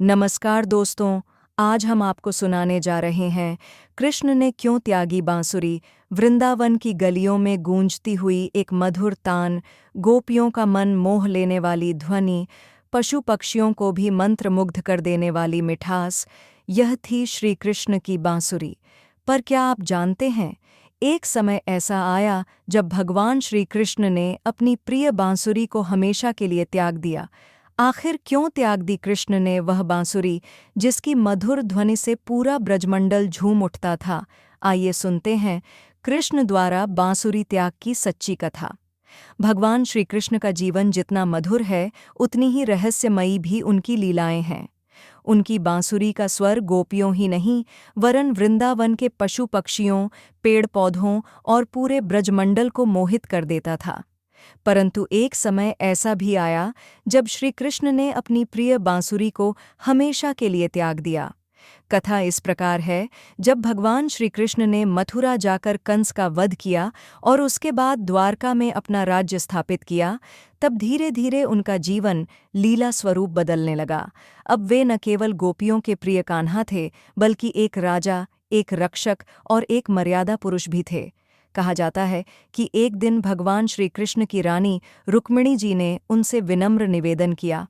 नमस्कार दोस्तों, आज हम आपको सुनाने जा रहे हैं कृष्ण ने क्यों त्यागी बांसुरी। वृंदावन की गलियों में गूंजती हुई एक मधुर तान, गोपियों का मन मोह लेने वाली ध्वनि, पशु पक्षियों को भी मंत्रमुग्ध कर देने वाली मिठास, यह थी श्री कृष्ण की बांसुरी। पर क्या आप जानते हैं, एक समय ऐसा आया जब भगवान श्री कृष्ण ने अपनी प्रिय बांसुरी को हमेशा के लिए त्याग दिया। आखिर क्यों त्याग दी कृष्ण ने वह बांसुरी जिसकी मधुर ध्वनि से पूरा ब्रजमंडल झूम उठता था। आइए सुनते हैं कृष्ण द्वारा बांसुरी त्याग की सच्ची कथा। भगवान श्री कृष्ण का जीवन जितना मधुर है, उतनी ही रहस्यमयी भी उनकी लीलाएं हैं। उनकी बांसुरी का स्वर गोपियों ही नहीं, वरन वृंदावन के पशु पक्षियों, पेड़ पौधों और पूरे ब्रजमंडल को मोहित कर देता था। परंतु एक समय ऐसा भी आया जब श्री कृष्ण ने अपनी प्रिय बांसुरी को हमेशा के लिए त्याग दिया। कथा इस प्रकार है, जब भगवान श्री कृष्ण ने मथुरा जाकर कंस का वध किया और उसके बाद द्वारका में अपना राज्य स्थापित किया, तब धीरे धीरे उनका जीवन लीला स्वरूप बदलने लगा। अब वे न केवल गोपियों के प्रिय कान्हा थे, बल्कि एक राजा, एक रक्षक और एक मर्यादा पुरुष भी थे। कहा जाता है कि एक दिन भगवान श्री कृष्ण की रानी रुक्मिणी जी ने उनसे विनम्र निवेदन किया,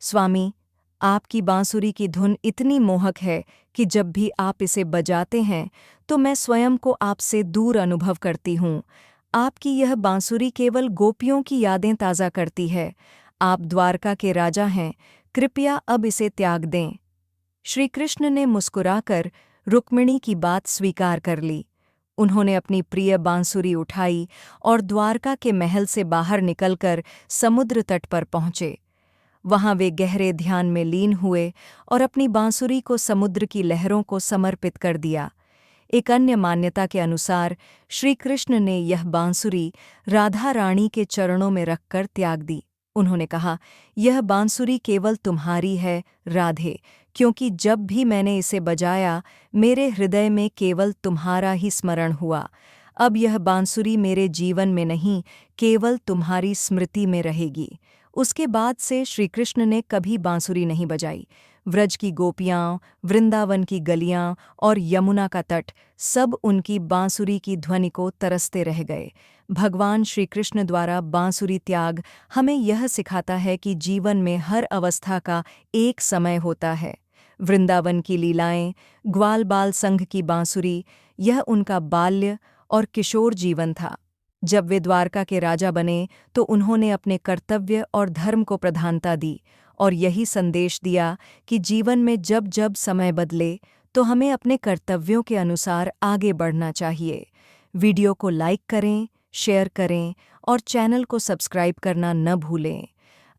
स्वामी, आपकी बांसुरी की धुन इतनी मोहक है कि जब भी आप इसे बजाते हैं तो मैं स्वयं को आपसे दूर अनुभव करती हूँ। आपकी यह बांसुरी केवल गोपियों की यादें ताज़ा करती है। आप द्वारका के राजा हैं, कृपया अब इसे त्याग दें। श्री कृष्ण ने मुस्कुराकर रुक्मिणी की बात स्वीकार कर ली। उन्होंने अपनी प्रिय बांसुरी उठाई और द्वारका के महल से बाहर निकलकर समुद्र तट पर पहुंचे। वहां वे गहरे ध्यान में लीन हुए और अपनी बांसुरी को समुद्र की लहरों को समर्पित कर दिया। एक अन्य मान्यता के अनुसार श्री कृष्ण ने यह बांसुरी राधा रानी के चरणों में रखकर त्याग दी। उन्होंने कहा, यह बांसुरी केवल तुम्हारी है राधे, क्योंकि जब भी मैंने इसे बजाया मेरे हृदय में केवल तुम्हारा ही स्मरण हुआ। अब यह बांसुरी मेरे जीवन में नहीं, केवल तुम्हारी स्मृति में रहेगी। उसके बाद से श्री कृष्ण ने कभी बांसुरी नहीं बजाई। व्रज की गोपियाँ, वृंदावन की गलियाँ और यमुना का तट, सब उनकी बांसुरी की ध्वनि को तरसते रह गए। भगवान श्री कृष्ण द्वारा बांसुरी त्याग हमें यह सिखाता है कि जीवन में हर अवस्था का एक समय होता है। वृंदावन की लीलाएं, ग्वाल बाल संघ की बांसुरी, यह उनका बाल्य और किशोर जीवन था। जब वे द्वारका के राजा बने तो उन्होंने अपने कर्तव्य और धर्म को प्रधानता दी और यही संदेश दिया कि जीवन में जब जब समय बदले तो हमें अपने कर्तव्यों के अनुसार आगे बढ़ना चाहिए। वीडियो को लाइक करें, शेयर करें और चैनल को सब्सक्राइब करना न भूलें।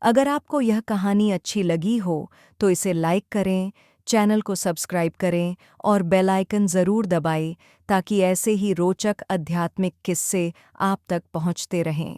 अगर आपको यह कहानी अच्छी लगी हो तो इसे लाइक करें, चैनल को सब्सक्राइब करें और बेल आइकन ज़रूर दबाएं ताकि ऐसे ही रोचक आध्यात्मिक किस्से आप तक पहुंचते रहें।